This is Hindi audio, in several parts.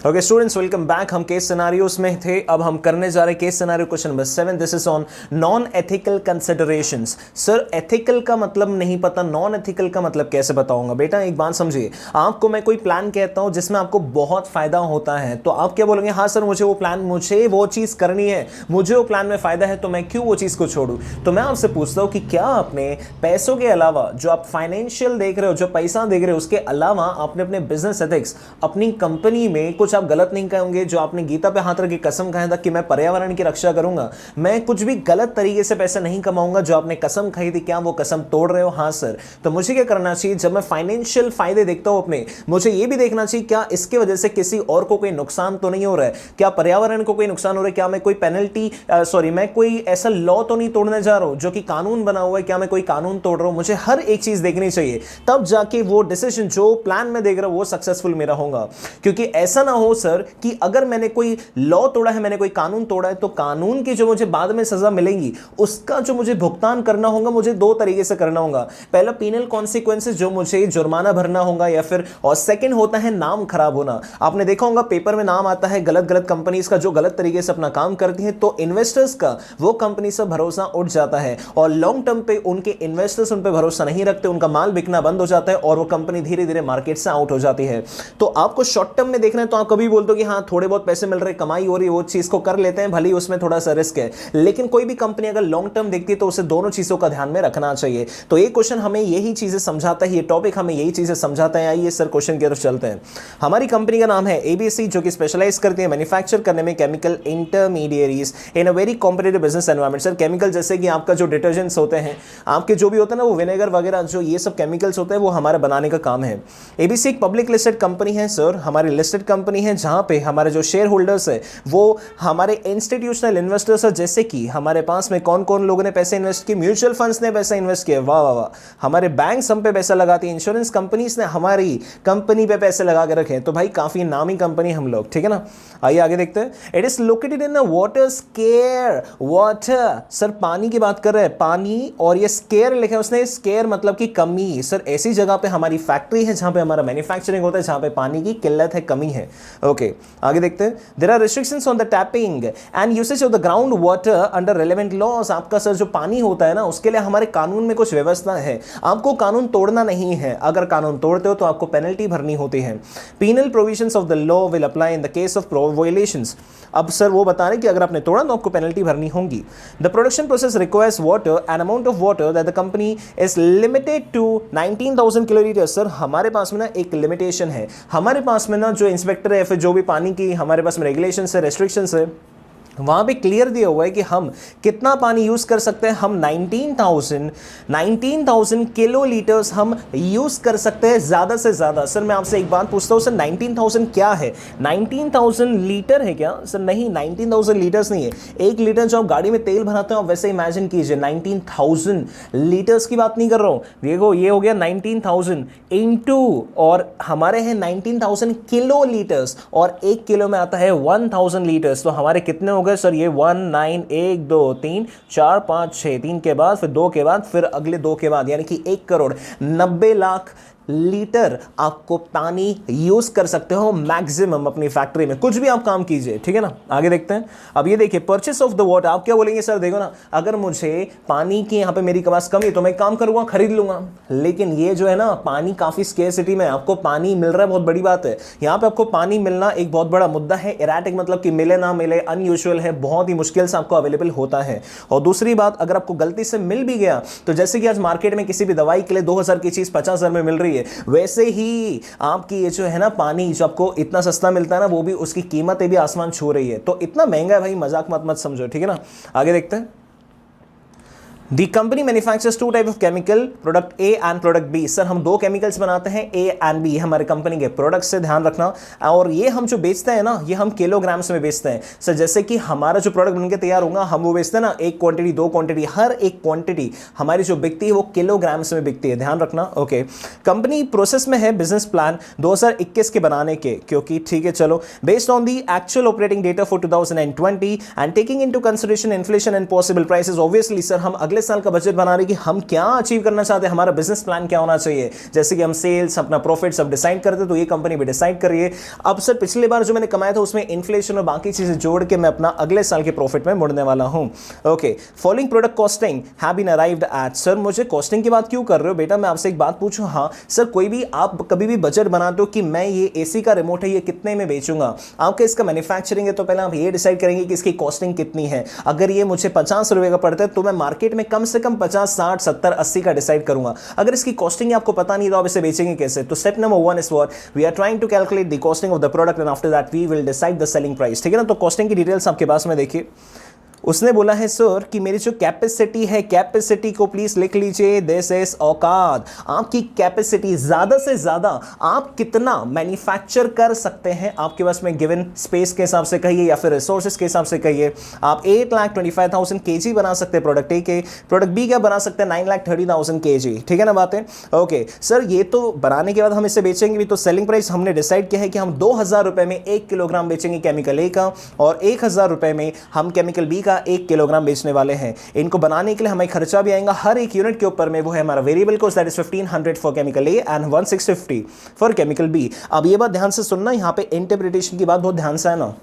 Okay students, welcome back. हम केस सिनारियोस में थे, अब हम करने जा रहे case scenario question number 7। This is on non ethical considerations. Sir ethical का मतलब नहीं पता, नॉन एथिकल का मतलब कैसे बताऊंगा? बेटा एक बात समझिए, आपको मैं कोई प्लान कहता हूं जिसमें आपको बहुत फायदा होता है तो आप क्या बोलेंगे? हाँ सर मुझे वो प्लान, मुझे वो चीज करनी है, मुझे वो प्लान में फायदा है तो मैं क्यों वो चीज को छोड़ूं। तो मैं आपसे पूछता हूं कि क्या आपने पैसों के अलावा, जो आप फाइनेंशियल देख रहे हो, जो पैसा देख रहे हो, उसके अलावा आपने अपने बिजनेस एथिक्स, अपनी कंपनी में कुछ आप गलत नहीं कहोगे? जो आपने गीता पे हाथ रख के कसम खाया था कि मैं पर्यावरण की रक्षा करूंगा, मैं कुछ भी गलत तरीके से पैसे नहीं कमाऊंगा, जो आपने कसम खाई थी, क्या वो कसम तोड़ रहे हो? हाँ सर। तो मुझे क्या करना चाहिए? जब मैं फाइनेंशियल फायदे देखता हूं अपने, मुझे ये भी देखना चाहिए क्या इसकी वजह से किसी और को कोई नुकसान तो नहीं हो रहा है, क्या पर्यावरण को कोई नुकसान हो रहा है, क्या मैं कोई पेनल्टी मैं कोई ऐसा लॉ तो नहीं तोड़ने जा रहा हूं जो कि कानून बना हुआ है, क्या मैं कोई कानून तोड़ रहा हूं? मुझे हर एक चीज देखनी चाहिए, तब जाके वो डिसीजन, जो प्लान में देख रहा हूं, वो सक्सेसफुल मेरा होगा। क्योंकि ऐसा ना हो सर कि अगर मैंने कोई लॉ तोड़ा है, मैंने कोई कानून तोड़ा है, तो कानून की जो मुझे बाद में सजा मिलेगी उसका जो मुझे भुगतान करना होगा, मुझे दो तरीके से करना होगा। पहला पीनल कॉन्सिक्वेंसेस, जो मुझे जुर्माना भरना होगा, या फिर और सेकंड होता है नाम खराब होना। आपने देखा होगा पेपर में नाम आता है गलत गलत कंपनीज का जो गलत तरीके से अपना काम करती है, तो इन्वेस्टर्स का वो कंपनी से भरोसा उठ जाता है और लॉन्ग टर्म पे उनके इन्वेस्टर्स उन पे भरोसा नहीं रखते, उनका माल बिकना बंद हो जाता है और वो कंपनी धीरे धीरे मार्केट से आउट हो जाती है। तो आपको शॉर्ट टर्म में देखना है तो आप कभी बोलते हो कि हाँ थोड़े बहुत पैसे मिल रहे, कमाई हो रही है, वो चीज को कर लेते हैं, भले ही उसमें थोड़ा सा रिस्क है, लेकिन कोई भी कंपनी अगर लॉन्ग टर्म देखती है तो उसे दोनों चीजों का ध्यान में रखना चाहिए। तो ये क्वेश्चन हमें यही चीजें समझाता है, ये टॉपिक हमें यही चीजें समझाता है। आइए सर क्वेश्चन की तरफ चलते हैं। हमारी कंपनी का नाम है एबीसी, जो कि स्पेशलाइज करती है मैन्युफैक्चर करने में chemical intermediaries in a very competitive business environment. Sir chemical जैसे कि आपका जो डिटर्जेंट्स होते हैं, आपके जो भी होते हैं ना, वो विनेगर वगैरह, जो ये सब केमिकल्स होते हैं, वो हमारे बनाने का काम है। एबीसी एक पब्लिक लिस्टेड कंपनी है सर, हमारी लिस्टेड कंपनी है, जहां पे हमारे जो शेयर होल्डर्स है वो हमारे इंस्टीट्यूशनल इन्वेस्टर्स है। जैसे कि हमारे पास में कौन कौन लोगों ने पैसे इन्वेस्ट किए? म्यूचुअल फंड्स ने पैसा इन्वेस्ट किया, वाह वाह वाह। हमारे बैंक्स हम पे पैसा लगाती है, इंश्योरेंस कंपनीज ने हमारी कंपनी पे पैसे लगा के रखे हैं। तो भाई काफी नामी कंपनी हम लोग, ठीक है ना। आइए आगे देखते हैं। It is located in water square, water sir पानी की बात कर रहे हैं, पानी, और ये स्केयर लिखा है उसने, स्केयर मतलब कि कमी। सर ऐसी जगह पे हमारी फैक्ट्री है जहां पे हमारा मैन्युफैक्चरिंग होता है, जहां पे पानी की किल्लत है, कमी है। ओके आगे देखते हैं। There are restrictions on the tapping and usage of the ground water under relevant laws. आपका सर जो पानी होता है ना, उसके लिए हमारे कानून में कुछ व्यवस्था है, आपको कानून तोड़ना नहीं है। अगर कानून तोड़ते हो तो आपको पेनल्टी भरनी होती है। Penal provisions of the law will apply in the case of violations. अब सर वो बता रहे कि अगर आपने तोड़ा तो आपको पेनल्टी भरनी होगी। The production process requires water, an amount of water that the company is limited to 19,000 kilolitre. Sir हमारे पास में ना एक लिमिटेशन है, हमारे पास में ना जो इंस्पेक्टर है, फिर जो भी पानी की हमारे पास में रेगुलेशन है, रेस्ट्रिक्शंस है, वहां पे क्लियर दिया हुआ है कि हम कितना पानी यूज कर सकते हैं। हम 19,000 किलो लीटर्स हम यूज कर सकते हैं ज्यादा से ज्यादा। सर मैं आपसे एक बात पूछता हूं सर, 19,000 क्या है? 19,000 लीटर है क्या? सर नहीं, 19,000 लीटर्स नहीं है। एक लीटर जो आप गाड़ी में तेल भराते हो, आप वैसे इमेजिन कीजिए। 19,000 लीटर्स की बात नहीं कर रहा हूं, देखो ये हो गया 19,000 इंटू, और हमारे हैं 19,000 किलो लीटर्स, और एक किलो में आता है 1,000 लीटर्स। तो हमारे कितने हो गए सर? ये 1 9 1 2 3 4 5 6, 3 के बाद फिर 2 के बाद फिर अगले 2 के बाद, यानी कि 1 करोड़ 90 लाख लीटर आपको पानी यूज कर सकते हो मैक्सिमम अपनी फैक्ट्री में, कुछ भी आप काम कीजिए, ठीक है ना। आगे देखते हैं। अब ये देखिए, परचेस ऑफ द वाटर। आप क्या बोलेंगे? सर देखो ना, अगर मुझे पानी की यहां पे मेरी पास कमी है तो मैं काम करूंगा, खरीद लूंगा। लेकिन ये जो है ना, पानी काफी स्केर्सिटी में, आपको पानी मिल रहा है, बहुत बड़ी बात है। यहां पे आपको पानी मिलना एक बहुत बड़ा मुद्दा है। इराटिक मतलब कि मिले ना मिले, अनयूजुअल है, बहुत ही मुश्किल से आपको अवेलेबल होता है। और दूसरी बात, अगर आपको गलती से मिल भी गया, तो जैसे कि आज मार्केट में किसी भी दवाई के लिए 2,000 की चीज 50,000 में मिल रही है, वैसे ही आपकी ये जो है ना पानी, जो आपको इतना सस्ता मिलता है ना, वो भी उसकी कीमतें भी आसमान छू रही है। तो इतना महंगा है भाई, मजाक मत समझो, ठीक है ना। आगे देखते हैं। The company manufactures two type of chemical, product A and product B। Sir हम दो केमिकल्स बनाते हैं, A and B, हमारे कंपनी के प्रोडक्ट से ध्यान रखना। और ये हम जो बेचते हैं ना, ये हम किलोग्राम्स में बेचते हैं। सर जैसे कि हमारा जो प्रोडक्ट बनके तैयार होगा, हम वो बेचते हैं ना, एक क्वांटिटी, दो क्वांटिटी, हर एक क्वांटिटी हमारी जो बिकती है वो किलोग्राम्स में बिकती है, ध्यान रखना। ओके, कंपनी प्रोसेस में है बिजनेस प्लान 2021 के बनाने के, क्योंकि ठीक है चलो, based on the actual operating data for 2020 and taking into consideration inflation and possible prices. Obviously sir हम अगले साल का बजट बना रहे कि हम क्या अचीव करना चाहते हैं, हमारा बिजनेस प्लान क्या होना चाहिए। जैसे कि हम सेल्स, अपना प्रॉफिट सब डिसाइड करते, तो ये कंपनी भी डिसाइड कर रही है। अब सर पिछली बार जो मैंने कमाया था उसमें इन्फ्लेशन और बाकी चीजें जोड़ के मैं अपना अगले साल के प्रॉफिट में मुड़ने वाला हूं। Okay, following product costing have been arrived at. Sir मुझे कॉस्टिंग की बात क्यों कर रहे हो बेटा, मैं आपसे एक बात पूछूं। हाँ सर, कोई भी आप कभी भी बजट बनाते हो कि मैं ये एसी का रिमोट है ये कितने में बेचूंगा, आपका इसका मैन्युफैक्चरिंग है, तो पहले आप ये डिसाइड करेंगे कि इसकी कॉस्टिंग कितनी है। अगर ये मुझे 50 रुपए का पड़ता है तो मैं मार्केट में कम से कम 50, 60, 70, 80 का डिसाइड करूंगा। अगर इसकी कॉस्टिंग आपको पता नहीं तो आप इसे बेचेंगे कैसे। तो step number 1 is what we are trying to calculate the costing of the product and after that we will decide the selling price. ठीक है ना। तो कॉस्टिंग की डिटेल्स आपके पास में देखिए। उसने बोला है सर कि मेरी जो कैपेसिटी है, कैपेसिटी को प्लीज लिख लीजिए, दिस इज औकात। आपकी कैपेसिटी ज्यादा से ज्यादा आप कितना मैन्युफैक्चर कर सकते हैं आपके पास में गिवन स्पेस के हिसाब से कहिए या फिर रिसोर्सेज के हिसाब से कहिए। आप 8,25,000 kg बना सकते हैं प्रोडक्ट ए के, प्रोडक्ट बी क्या बना सकते हैं 9,30,000 kg। ठीक है ना बात है। ओके सर, ये तो बनाने के बाद हम इसे बेचेंगे भी, तो सेलिंग प्राइस हमने डिसाइड किया है कि हम 2,000 रुपए में 1 किलोग्राम बेचेंगे केमिकल ए का, और 1,000 रुपए में हम केमिकल बी का 1 किलोग्राम बेचने वाले हैं। इनको बनाने के लिए हमें खर्चा भी आएगा हर एक यूनिट के ऊपर में, वो है हमारा variable cost, that is 1500 for chemical A and 1650 for chemical B. अब ये बात ध्यान से सुनना, यहां पे इंटरप्रिटेशन की बात बहुत ध्यान से है ना,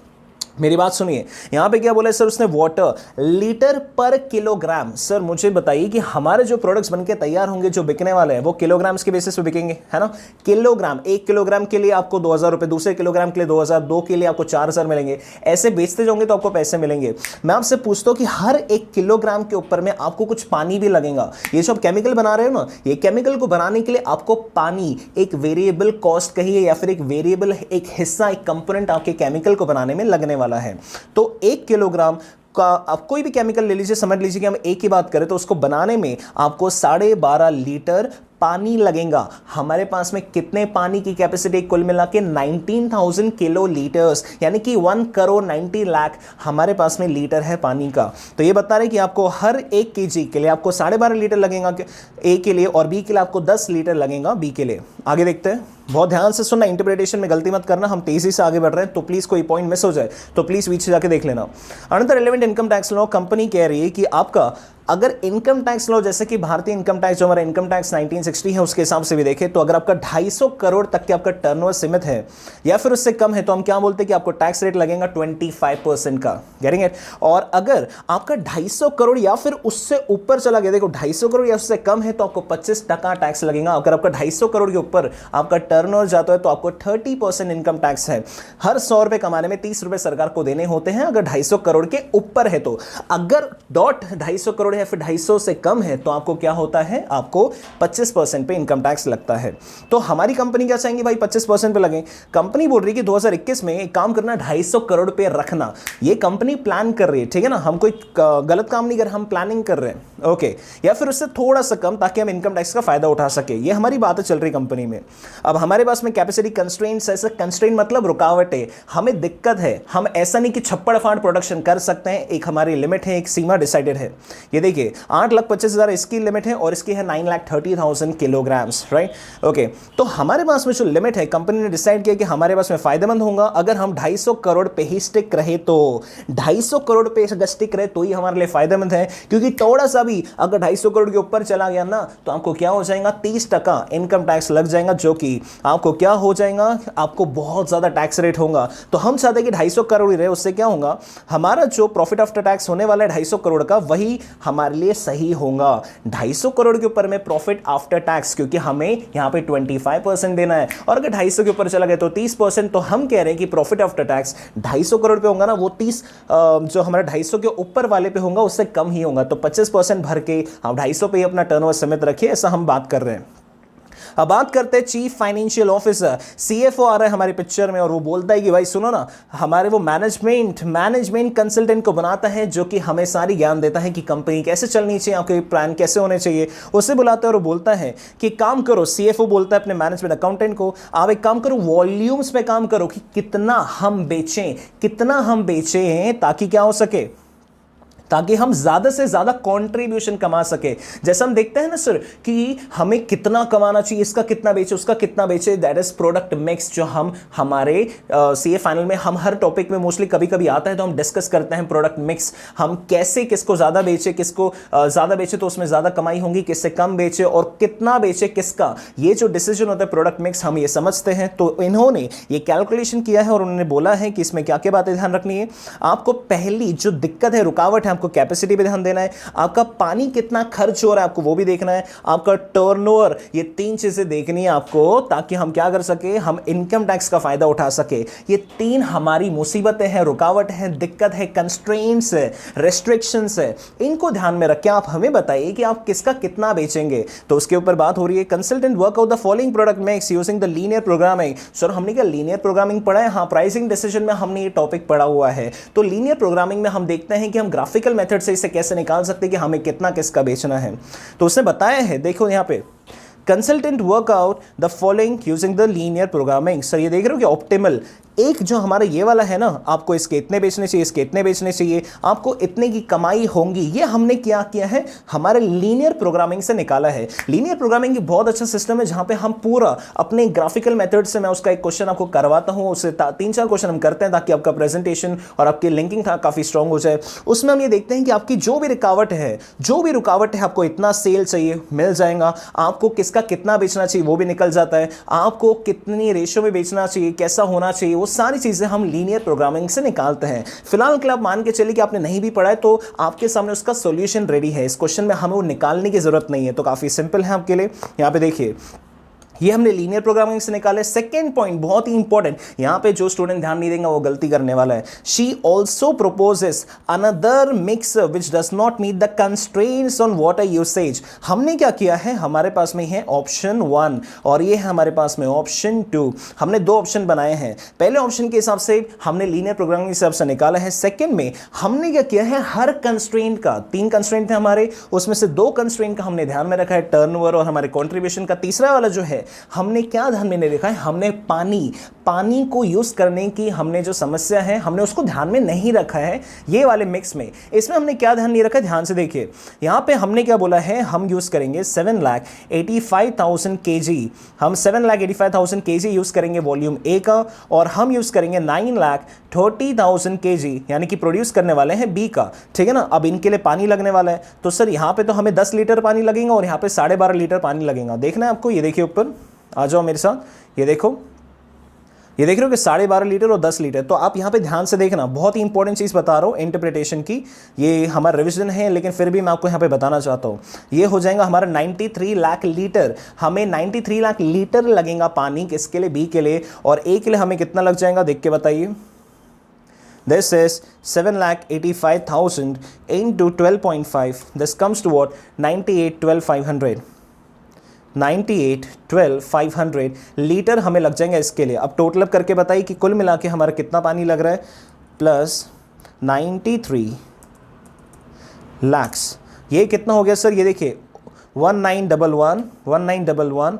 मेरी बात सुनिए। यहां पे क्या बोला है सर उसने, वाटर लीटर पर किलोग्राम। सर मुझे बताइए कि हमारे जो प्रोडक्ट्स बनके तैयार होंगे, जो बिकने वाले हैं, वो किलोग्राम्स के बेसिस पे बिकेंगे, है ना। किलोग्राम, 1 किलोग्राम के लिए आपको 2,000 रुपए, दूसरे किलोग्राम के लिए 2,000, 2 के लिए आपको 4,000 मिलेंगे। ऐसे बेचते जाओगे तो आपको पैसे मिलेंगे। मैं आपसे पूछता हूं कि हर 1 किलोग्राम के ऊपर में आपको कुछ पानी भी लगेगा। ये जो आप केमिकल बना रहे हो ना, ये केमिकल को बनाने के लिए आपको पानी एक वेरिएबल कॉस्ट कहिए या फिर एक वेरिएबल एक हिस्सा, एक कंपोनेंट आपके केमिकल को बनाने में लगने वाला है। तो 1 किलोग्राम का आप कोई भी केमिकल ले लीजिए, समझ लीजिए कि हम एक ही बात करें तो उसको बनाने में आपको 12.5 लीटर पानी लगेगा। हमारे पास में कितने पानी की कैपेसिटी कुल मिला के 19,000 किलो लीटर्स, यानी कि 1 करोड़ 90 लाख हमारे पास में लीटर है पानी का। तो ये बता रहे कि आपको हर 1 केजी के लिए आपको 12.5 लीटर लगेगा ए के लिए, और बी के लिए आपको 10 लीटर लगेगा बी के लिए। आगे देखते हैं, बहुत ध्यान से सुनना, इंटरप्रिटेशन में गलती मत करना, हम तेजी से आगे बढ़ रहे हैं, तो प्लीज कोई पॉइंट मिस हो जाए तो प्लीज पीछे जाके देख लेना। Another relevant income tax law, company कह रही है कि आपका अगर इनकम टैक्स लॉ, जैसे कि भारतीय इनकम टैक्स जो हमारा इनकम टैक्स 1960 है उसके हिसाब से भी देखें, तो अगर आपका 250 करोड़ तक के आपका टर्नओवर सीमित है या फिर उससे कम है, तो हम क्या बोलते हैं कि आपको टैक्स रेट लगेगा 25% का। Getting it. और अगर आपका 250 करोड़ या फिर उससे ऊपर चला गया, देखो 250 करोड़ या उससे कम है तो आपको 25% टैक्स लगेगा। अगर आपका 250 करोड़ के ऊपर आपका टर्नओवर जाता है तो आपको 30% इनकम टैक्स है। हर 100 रुपए कमाने में 30 रुपए सरकार को देने होते हैं अगर 250 करोड़ के ऊपर है तो। अगर 250 करोड़ या फिर 250 से कम है तो आपको क्या होता है, आपको 25% पे इनकम टैक्स लगता है। तो हमारी कंपनी क्या चाहेंगे भाई, 25% पे लगे। कंपनी बोल रही है कि 2021 में एक काम करना, 250 करोड़ पे रखना। ये कंपनी प्लान कर रही है, ठीक है ना, हम कोई गलत काम नहीं कर रहे, हम प्लानिंग कर रहे हैं। ओके, या फिर उससे थोड़ा सा कम, ताकि हम इनकम टैक्स का फायदा उठा सके। ये हमारी बातें चल रही कंपनी में। अब हमारे पास में कैपेसिटी कंस्ट्रेंट्स है। कंस्ट्रेंट मतलब रुकावट है, हमें दिक्कत है। हम ऐसा नहीं कि छप्पड़ फाड़ प्रोडक्शन कर सकते हैं, एक हमारी लिमिट है, एक सीमा डिसाइडेड है। ये देखिए 8,25,000 इसकी लिमिट है और इसकी है 9,30,000 किलोग्राम्स, राइट। ओके, तो हमारे पास में जो लिमिट है, कंपनी ने डिसाइड किया कि हमारे पास में फायदेमंद होगा अगर हम 250 करोड़ पे ही स्टिक रहे, तो 250 करोड़ पे अगर स्टिक रहे तो ही हमारे लिए फायदेमंद है। क्योंकि थोड़ा सा भी अगर 250 करोड़ के ऊपर चला गया ना, तो आपको क्या हो जाएगा, 30% इनकम टैक्स लग जाएगा, जो कि आपको क्या हो जाएगा, आपको बहुत ज्यादा टैक्स रेट होगा। तो हम चाहते हैं कि 250 करोड़ ही रहे, उससे क्या होगा, हमारा जो प्रॉफिट आफ्टर टैक्स होने वाला है 250 करोड़ का, वही हमारे लिए सही होगा। 250 करोड़ के ऊपर में प्रॉफिट आफ्टर टैक्स, क्योंकि हमें यहां पे 25% देना है, और अगर 250 के ऊपर चला गया तो 30%। तो हम कह रहे हैं कि प्रॉफिट आफ्टर टैक्स 250 करोड़ पे होगा ना, वो 30 जो हमारा 250 के ऊपर वाले पे होगा उससे कम ही होगा। तो 25% भर के हम 250 पे ही अपना टर्नओवर सीमित रखिए, ऐसा हम बात कर रहे हैं। अब बात करते हैं चीफ फाइनेंशियल ऑफिसर, सीएफओ आ रहा है हमारी पिक्चर में, और वो बोलता है कि भाई सुनो ना, हमारे वो मैनेजमेंट कंसल्टेंट को बनाता है, जो कि हमें सारी ज्ञान देता है कि कंपनी कैसे चलनी चाहिए, आपके प्लान कैसे होने चाहिए। उसे बुलाता है और वो बोलता है कि काम करो, सीएफओ बोलता है अपने मैनेजमेंट अकाउंटेंट को, आप एक काम करो, वॉल्यूम्स पे काम करो कि कितना हम बेचें, ताकि क्या हो सके, ताकि हम ज्यादा से ज्यादा कंट्रीब्यूशन कमा सके। जैसे हम देखते हैं ना सर कि हमें कितना कमाना चाहिए, इसका कितना बेचे, उसका कितना बेचे, दैट इज प्रोडक्ट मिक्स, जो हम हमारे सीए फाइनल में हम हर टॉपिक में मोस्टली कभी कभी आता है तो हम डिस्कस करते हैं प्रोडक्ट मिक्स। हम कैसे किसको ज्यादा बेचे, किसको ज्यादा बेचे तो उसमें ज्यादा कमाई होगी, किससे कम बेचे और कितना बेचे किसका, ये जो डिसीजन होता है प्रोडक्ट मिक्स, हम ये समझते हैं। तो इन्होंने ये कैलकुलेशन किया है और उन्होंने बोला है कि इसमें क्या क्या बातें ध्यान रखनी है। आपको पहली जो दिक्कत है, रुकावट है, आपको कैपेसिटी पे ध्यान देना है, आपका पानी कितना खर्च हो रहा है आपको वो भी देखना है, आपका टर्नओवर, ये तीन चीजें देखनी है आपको, ताकि हम क्या कर सके, हम इनकम टैक्स का फायदा उठा सके। ये तीन हमारी मुसीबतें हैं, रुकावट है, दिक्कत है, कंस्ट्रेंट्स है, रेस्ट्रिक्शंस है, इनको ध्यान में रख के आप हमें बताइए कि आप किसका कितना बेचेंगे। तो उसके ऊपर बात हो रही है। Consultant work out the following product mix using the linear programming. Sir हमने क्या लीनियर प्रोग्रामिंग पढ़ा है? हाँ, प्राइसिंग डिसीजन में हमने ये टॉपिक पढ़ा हुआ है। तो लीनियर प्रोग्रामिंग में हम देखते हैं कि हम ग्राफिकल मेथड से इसे कैसे निकाल सकते हैं कि हमें कितना किसका बेचना है। तो उसने बताया है, देखो यहां पे, consultant work out the following using the linear programming. Sir ये देख रहे हो कि ऑप्टिमल, एक जो हमारा ये वाला है ना, आपको इसके इतने बेचने चाहिए, इसके इतने बेचने चाहिए, आपको इतने की कमाई होंगी, ये हमने क्या किया है, हमारे लीनियर प्रोग्रामिंग से निकाला है। लीनियर प्रोग्रामिंग एक बहुत अच्छा सिस्टम है जहां पे हम पूरा अपने ग्राफिकल मेथड से, मैं उसका एक क्वेश्चन आपको करवाता हूं, उससे 3-4 क्वेश्चन हम करते हैं ताकि आपका प्रेजेंटेशन और आपकी लिंकिंग था काफी स्ट्रांग हो जाए। उसमें हम ये देखते हैं कि आपकी जो भी रुकावट है, आपको इतना सेल चाहिए मिल जाएगा, आपको किसका कितना बेचना चाहिए वो भी निकल जाता है, आपको कितनी रेशियो में बेचना चाहिए, कैसा होना चाहिए, वो सारी चीजें हम लीनियर प्रोग्रामिंग से निकालते हैं। फिलहाल के लिए आप मान के चलिए कि आपने नहीं भी पढ़ा है तो आपके सामने उसका सॉल्यूशन रेडी है। इस क्वेश्चन में हमें वो निकालने की जरूरत नहीं है, तो काफी सिंपल है आपके लिए। यहां पे देखिए, ये हमने लीनियर प्रोग्रामिंग से निकाले। सेकेंड पॉइंट बहुत ही इंपॉर्टेंट, यहां पे जो स्टूडेंट ध्यान नहीं देगा वो गलती करने वाला है। She also proposes another mix which does not meet the constraints on water usage. हमने क्या किया है, हमारे पास में है ऑप्शन 1 और ये है हमारे पास में ऑप्शन 2। हमने दो ऑप्शन बनाए हैं। पहले ऑप्शन के हिसाब से हमने लीनियर प्रोग्रामिंग के हिसाब से निकाला है। सेकेंड में हमने क्या किया है, हर कंस्ट्रेंट का, 3 कंस्ट्रेंट थे हमारे, उसमें से 2 कंस्ट्रेंट का हमने ध्यान में रखा है, टर्नओवर और हमारे कॉन्ट्रीब्यूशन का। तीसरा वाला जो है हमने क्या ध्यान में नहीं रखा है, हमने पानी को यूज करने की हमने जो समस्या है हमने उसको ध्यान में नहीं रखा है ये वाले मिक्स में। इसमें हमने क्या ध्यान नहीं रखा, ध्यान से देखिए, यहां पे हमने क्या बोला है, हम यूज करेंगे 7,85,000 kg, हम 7,85,000 kg यूज करेंगे वॉल्यूम ए का, और हम यूज करेंगे 9,30,000 kg यानी कि प्रोड्यूस करने वाले हैं बी का। ठीक है ना। अब इनके लिए पानी लगने वाला है, तो सर यहां पे तो हमें 10 लीटर पानी लगेगा और यहां पे 12.5 लीटर पानी लगेगा। देखना है आपको, ये देखिए ऊपर आ जाओ मेरे साथ, ये देखो, ये देख रहे हो कि 12.5 लीटर और 10 लीटर। तो आप यहां पे ध्यान से देखना, बहुत ही इंपॉर्टेंट चीज बता रहा हूं इंटरप्रिटेशन की, ये हमारा रिवीजन है लेकिन फिर भी मैं आपको यहां पे बताना चाहता हूं। ये हो जाएगा हमारा 93 लाख लीटर, हमें 93 लाख लीटर लगेगा पानी, किसके लिए, बी के लिए, और ए के लिए हमें कितना लग जाएगा देख के बताइए। This is 7,85,000 into 12.5. This comes to what? 98,12,500. 98,12,500 litre हमें लग जाएंगे इसके लिए। अब टोटल अप करके बताइए कि कुल मिला के हमारा कितना पानी लग रहा है, प्लस 93 lakhs, ये कितना हो गया सर, ये देखिए 1911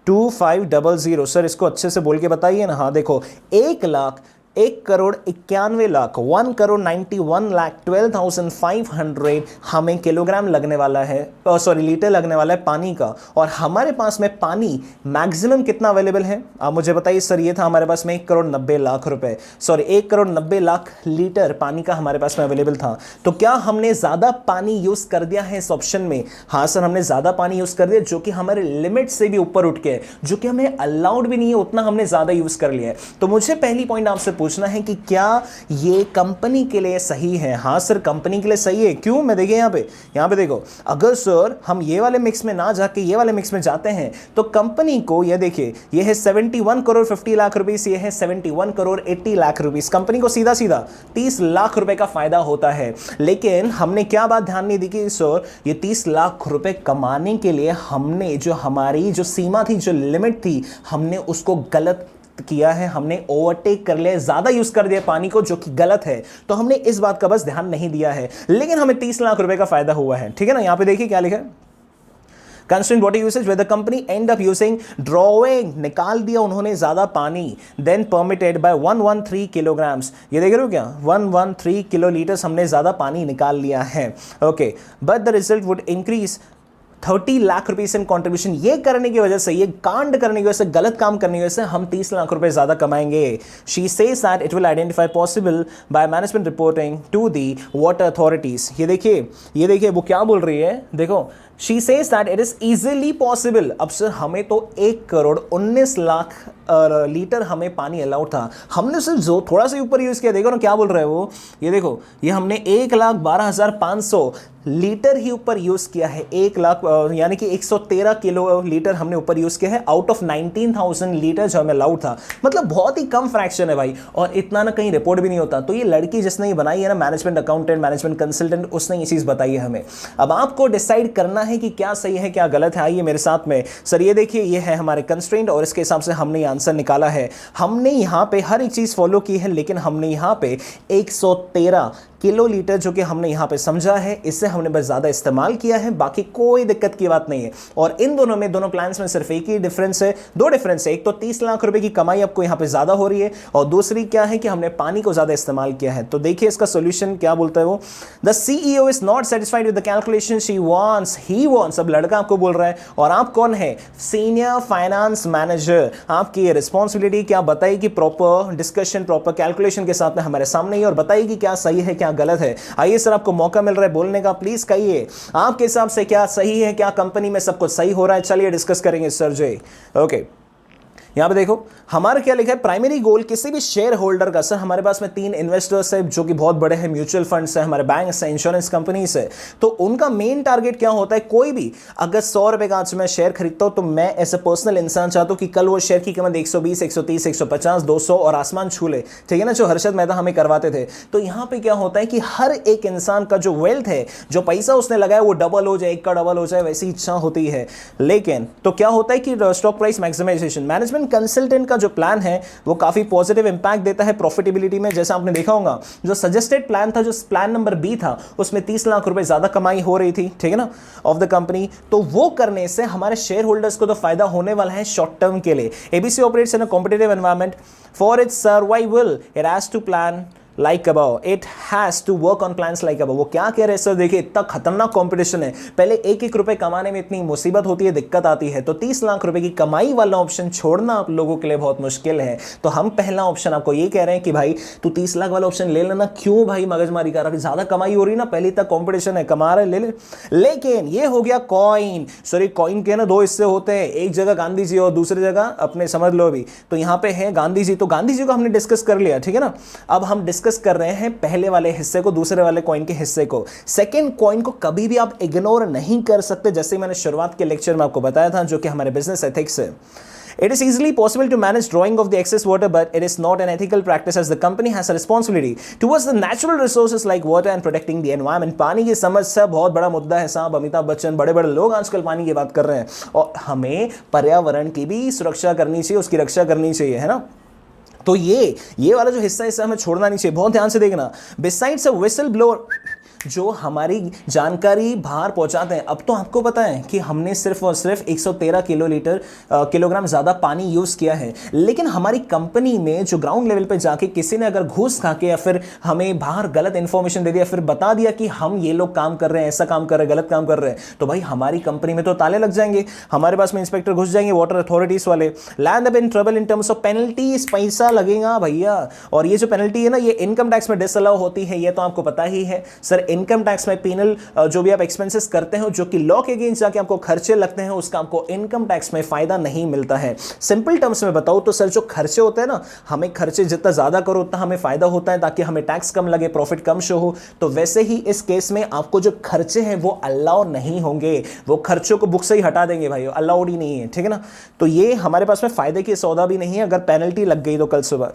2500। सर इसको अच्छे से बोल के बताइए ना। हाँ देखो, 1,91,91,00,000 1,91,12,500 हमें किलोग्राम लगने वाला है, सॉरी लीटर लगने वाला है पानी का। और हमारे पास में पानी मैक्सिमम कितना अवेलेबल है आप मुझे बताइए। सर ये था हमारे पास में 1,90,00,000 रुपए, सॉरी 1,90,00,000 लीटर पानी का हमारे पास में अवेलेबल था। तो क्या हमने ज्यादा पानी यूज कर दिया है इस ऑप्शन में? हाँ सर, हमने ज्यादा पानी यूज कर दिया, जो कि हमारे लिमिट से भी ऊपर उठ के, जो कि हमें अलाउड भी नहीं है उतना हमने ज्यादा यूज कर लिया है। तो मुझे पहली पॉइंट आपसे पूछना है कि क्या ये कंपनी के लिए सही है? हाँ सर, कंपनी के लिए सही है। क्यों? मैं देखिए यहाँ पे देखो, अगर सर हम ये वाले मिक्स में ना जाके ये वाले मिक्स में जाते हैं तो कंपनी को, ये देखिए, ये है 71 करोड़ 50 लाख रुपीस, ये है 71 करोड़ 80 लाख रुपीस। कंपनी को सीधा सीधा 30 लाख रुपए का फायदा होता है। लेकिन हमने क्या बात ध्यान नहीं दी कि सर ये 30 लाख रुपए कमाने के लिए हमने जो हमारी जो सीमा थी, जो लिमिट थी, हमने उसको गलत किया है, हमने ओवरटेक कर लिया, ज्यादा यूज कर दिया पानी को, जो कि गलत है। तो हमने इस बात का बस ध्यान नहीं दिया है, लेकिन हमें 30 लाख रुपए का फायदा हुआ है। ठीक है ना। यहां पे देखिए क्या लिखा है, constraint water usage where the company end up using drawing, निकाल दिया उन्होंने ज्यादा पानी देन परमिटेड बाय 113 किलोग्राम्स, ये देख रहे हो क्या 113 किलोलीटर्स हमने ज्यादा पानी निकाल लिया है। Okay, but the result would increase 30 lakh rupees in contribution. ये करने की वजह से, ये कांड करने की वजह से, गलत काम करने की वजह से हम 30 लाख रुपए ज्यादा कमाएंगे। She says that it will identify possible by management reporting to the water authorities. ये देखिए वो क्या बोल रही है, देखो she says that it is easily possible. अब सर हमें तो 1,19,00,000 लीटर हमें पानी अलाउड था, हमने सिर्फ जो थोड़ा सा ऊपर यूज किया। देखो ना क्या बोल रहे हैं वो, ये देखो ये हमने 1,12,500 लीटर ही ऊपर यूज किया है। 1 लाख यानी कि 113 किलो लीटर हमने ऊपर यूज किया है आउट ऑफ 19,000 लीटर जो हमें अलाउड था। मतलब बहुत ही कम फ्रैक्शन है भाई, और इतना ना कहीं रिपोर्ट भी नहीं होता। तो ये लड़की जिसने ये बनाई है ना, मैनेजमेंट अकाउंटेंट, मैनेजमेंट कंसल्टेंट, उसने ये चीज बताई है हमें। अब आपको डिसाइड करना है कि क्या सही है क्या गलत है। आइए मेरे साथ में। सर ये देखिए, ये है हमारे कंस्ट्रेंट और इसके हिसाब से हमने आंसर निकाला है। हमने यहां पे हर एक चीज फॉलो की है, लेकिन हमने यहां पे 113 किलो लीटर जो कि हमने यहां पे समझा है, इससे हमने बस ज्यादा इस्तेमाल किया है, बाकी कोई दिक्कत की बात नहीं है। और इन दोनों में, दोनों प्लान्स में सिर्फ एक ही डिफरेंस है, दो डिफरेंस है। एक तो 30 लाख रुपए की कमाई आपको यहां पे ज्यादा हो रही है, और दूसरी क्या है कि हमने पानी को ज्यादा इस्तेमाल किया है। तो देखिए इसका सोल्यूशन क्या बोलता है वो, the CEO is not satisfied with the calculation she wants, he wants. अब लड़का आपको बोल रहा है, और आप कौन है, सीनियर फाइनेंस मैनेजर। आपकी रिस्पॉन्सिबिलिटी क्या बताइए कि प्रॉपर डिस्कशन, प्रॉपर कैलकुलेशन के साथ में हमारे सामने ही, और बताइए कि क्या सही है क्या गलत है। आइए सर, आपको मौका मिल रहा है बोलने का, प्लीज कहिए आपके हिसाब से क्या सही है, क्या कंपनी में सब कुछ सही हो रहा है। चलिए डिस्कस करेंगे सर जी। ओके, यहां पे देखो हमारा क्या लिखा है, प्राइमरी गोल किसी भी शेयर होल्डर का। सर हमारे पास में 3 इन्वेस्टर्स है जो कि बहुत बड़े हैं, म्यूचुअल फंड्स है, हमारे बैंक्स है, इंश्योरेंस कंपनीज है। तो उनका मेन टारगेट क्या होता है, कोई भी अगर 100 रुपए का आज मैं शेयर खरीदता हूं, तो मैं एज ए पर्सनल इंसान चाहता हूं कि कल वो शेयर की कीमत 120, 130, 150, 200 और आसमान छू ले, ठीक है ना, जो हर्षद मेहता हमें करवाते थे। तो यहां पर क्या होता है कि हर एक इंसान का जो वेल्थ है, जो पैसा उसने लगाया, वो डबल हो जाए, 1 का डबल हो जाए, वैसी इच्छा होती है। लेकिन तो क्या होता है कि stock price maximisation, management consultant का जो प्लान है वो काफी पॉजिटिव इंपैक्ट देता है प्रॉफिटेबिलिटी में। जैसा आपने देखा होगा, जो सजेस्टेड प्लान था, जो प्लान नंबर बी था, उसमें 30 लाख रुपए ज्यादा कमाई हो रही थी, ठीक है ना, ऑफ द कंपनी। तो वो करने से हमारे शेयर होल्डर्स को तो फायदा होने वाला है शॉर्ट टर्म के लिए। ABC operates in a competitive environment, for its survival it has to plan like above, it has to work on plans like above. वो क्या कह रहे हैं सर, देखिए इतना खतरनाक कंपटीशन है, पहले 1-1 रुपए कमाने में इतनी मुसीबत होती है, दिक्कत आती है, तो 30 लाख रुपए की कमाई वाला ऑप्शन छोड़ना आप लोगों के लिए बहुत मुश्किल है। तो हम पहला ऑप्शन आपको ये कह रहे हैं कि भाई तू 30 लाख वाला ऑप्शन ले लेना। क्यों भाई मगजमारी कर रहा है, ज्यादा कमाई हो रही ना, पहले तक कॉम्पिटिशन है, कमा रहे, ले ले। लेकिन ये हो गया कॉइन। सॉरी, कॉइन के ना 2 हिस्से होते हैं, एक जगह गांधी जी और दूसरी जगह अपने समझ लो अभी। तो यहां पे है गांधी जी, तो गांधी जी को हमने डिस्कस कर लिया, ठीक है ना। अब हम डिस्कस कर रहे हैं पहले वाले हिस्से को, दूसरे वाले कॉइन के हिस्से को। सेकंड कॉइन को कभी भी आप इग्नोर नहीं कर सकते, जैसे मैंने शुरुआत के लेक्चर में आपको बताया था, जो कि हमारे बिजनेस एथिक्स है। It is easily possible to manage drawing of the excess water, but it is not an ethical practice as the company has a responsibility towards the natural resources like water and protecting the environment. पानी की समस्या बहुत बड़ा मुद्दा है साहब। अमिताभ बच्चन, बड़े बड़े लोग आजकल पानी की बात कर रहे हैं, और हमें पर्यावरण की भी सुरक्षा करनी चाहिए, उसकी रक्षा करनी चाहिए, है ना। तो ये वाला जो हिस्सा, इससे हमें छोड़ना नहीं चाहिए। बहुत ध्यान से देखना। बिसाइड्स अ व्हिसल ब्लोअर, जो हमारी जानकारी बाहर पहुंचाते हैं। अब तो आपको पता है कि हमने सिर्फ और सिर्फ 113 किलोग्राम ज्यादा पानी यूज किया है, लेकिन हमारी कंपनी में जो ग्राउंड लेवल पे जाके किसी ने अगर घूस खा के या फिर हमें बाहर गलत इंफॉर्मेशन दे दिया, फिर बता दिया कि हम ये लोग काम कर रहे हैं, ऐसा काम कर रहे हैं, गलत काम कर रहे हैं, तो भाई हमारी कंपनी में तो ताले लग जाएंगे, हमारे पास में इंस्पेक्टर घुस जाएंगे, वाटर अथॉरिटीज वाले। Land up in trouble in terms of penalties, पैसा लगेगा भैया। और ये जो पेनल्टी है ना, ये इनकम टैक्स में डिसअलाउ होती है, ये तो आपको पता ही है सर। इनकम टैक्स में पेनल जो भी आप एक्सपेंसेस करते हो, जो कि लॉ के अगेंस्ट जाके आपको खर्चे लगते हैं, उसका आपको इनकम टैक्स में फायदा नहीं मिलता है। सिंपल टर्म्स में बताऊं तो सर, जो खर्चे होते हैं ना, हमें खर्चे जितना ज्यादा करो उतना हमें फायदा होता है, ताकि हमें टैक्स कम लगे, प्रॉफिट कम शो हो। तो वैसे ही इस केस में आपको जो खर्चे हैं वो अलाउ नहीं होंगे, वो खर्चों को बुक से ही हटा देंगे भाई, अलाउड ही नहीं है, ठीक है ना। तो ये हमारे पास में फायदे की सौदा भी नहीं है अगर पेनल्टी लग गई तो कल सुबह।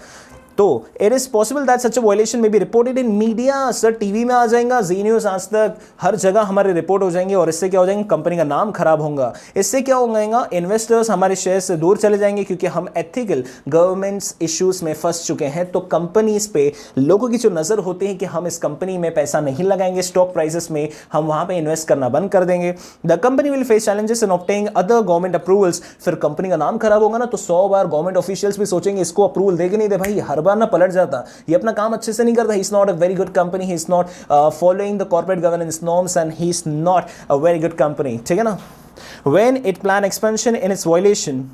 तो it is possible that such a violation may be reported in media. Sir TV में आ जाएगा, जी न्यूज, आज तक, हर जगह हमारे रिपोर्ट हो जाएंगे और इससे क्या हो जाएंगे, कंपनी का नाम खराब होगा। इससे क्या होगा, इन्वेस्टर्स हमारे शेयर से दूर चले जाएंगे क्योंकि हम एथिकल गवर्नमेंट्स इश्यूज में फंस चुके हैं। तो कंपनीज पे लोगों की जो नजर होती है कि हम इस कंपनी में पैसा नहीं लगाएंगे, स्टॉक प्राइसेस में हम वहां पे इन्वेस्ट करना बंद कर देंगे। The company will face challenges in obtaining other government approvals. फिर कंपनी का नाम खराब होगा ना, तो 100 बार गवर्नमेंट ऑफिशियल्स भी सोचेंगे इसको अप्रूवल दे के नहीं दे, भाई हर बार ना पलट जाता, ये अपना काम अच्छे से नहीं करता, he is not a very good company, he is not following the corporate governance norms and he is not a very good company. ठीक है ना। When it plan expansion in its violation,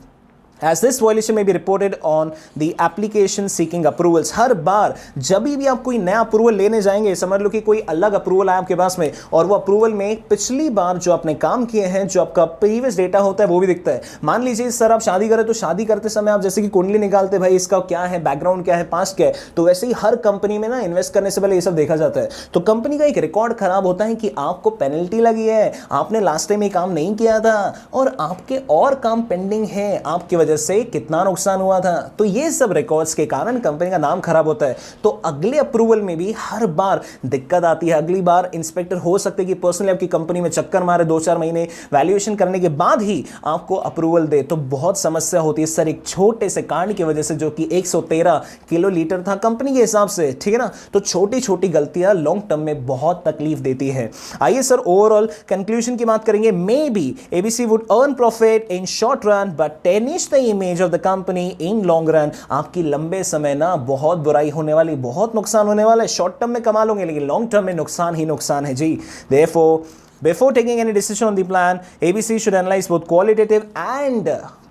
as this violation may be reported on the application seeking approvals। हर बार जब भी आप कोई नया अप्रूवल लेने जाएंगे, समझ लो कि कोई अलग अप्रूवल आया आपके पास में और वो अप्रूवल में पिछली बार जो आपने काम किए हैं, जो आपका प्रीवियस डेटा होता है वो भी दिखता है। मान लीजिए सर आप शादी करें, तो शादी करते समय आप जैसे कि कुंडली निकालते, भाई इसका क्या है, बैकग्राउंड क्या है, पास्ट क्या है, तो वैसे ही हर कंपनी में ना इन्वेस्ट करने से पहले ये सब देखा जाता है। तो कंपनी का एक रिकॉर्ड खराब होता है कि आपको पेनल्टी लगी है, आपने लास्ट टाइम ये काम नहीं किया था और आपके और काम पेंडिंग है, आपकी वजह से कितना नुकसान हुआ था। तो ये सब रिकॉर्ड्स के कारण कंपनी का नाम खराब होता है। तो अगले अप्रूवल में भी हर बार दिक्कत आती है। अगली बार इंस्पेक्टर हो सकते हैं कि पर्सनली आपकी कंपनी में चक्कर मारे, 2-4 महीने वैल्यूएशन करने के बाद ही आपको अप्रूवल दे, तो बहुत समस्या होती है सर एक छोटे से कांड की वजह से, जो कि 113 किलो लीटर था कंपनी के हिसाब से। ठीक है ना। तो छोटी छोटी गलतियां लॉन्ग टर्म में बहुत तकलीफ देती है। आइए सर ओवरऑल कंक्लूजन की बात करेंगे। May be ABC would earn profit in short run but tarnish the image of the company in long run. आपकी लंबे समय ना बहुत बुराई होने वाली, बहुत नुकसान होने वाला है। शॉर्ट टर्म में कमा लोगे लेकिन लॉन्ग टर्म में नुकसान ही नुकसान है जी। Therefore, before taking any decision on the plan, ABC should analyze both qualitative and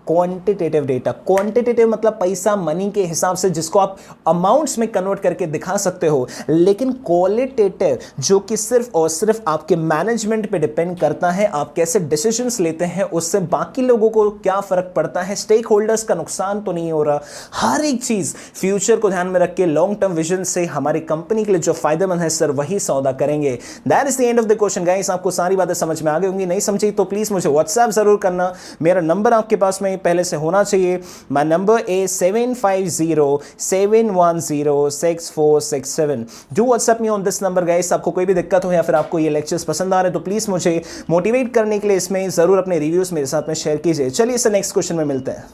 quantitative data. Quantitative मतलब पैसा मनी के हिसाब से, जिसको आप अमाउंट्स में कन्वर्ट करके दिखा सकते हो, लेकिन क्वालिटेटिव जो कि सिर्फ और सिर्फ आपके मैनेजमेंट पे डिपेंड करता है, आप कैसे डिसीजंस लेते हैं, उससे बाकी लोगों को क्या फर्क पड़ता है, स्टेक होल्डर्स का नुकसान तो नहीं हो रहा। हर एक चीज फ्यूचर को ध्यान में रख के लॉन्ग टर्म विजन से हमारी कंपनी के लिए जो फायदेमंद है सर वही सौदा करेंगे। That is the end of the question guys. आपको सारी बातें समझ में आ गई होंगी, नहीं समझी तो प्लीज मुझे व्हाट्सएप जरूर करना। मेरा नंबर आपके पास में पहले से होना चाहिए। My number is 7507106467। Do WhatsApp me on this number guys. आपको कोई भी दिक्कत हो या फिर आपको ये लेक्चर्स पसंद आ रहे तो प्लीज मुझे मोटिवेट करने के लिए इसमें जरूर अपने रिव्यूज मेरे साथ में शेयर कीजिए। चलिए सर नेक्स्ट क्वेश्चन में मिलते हैं।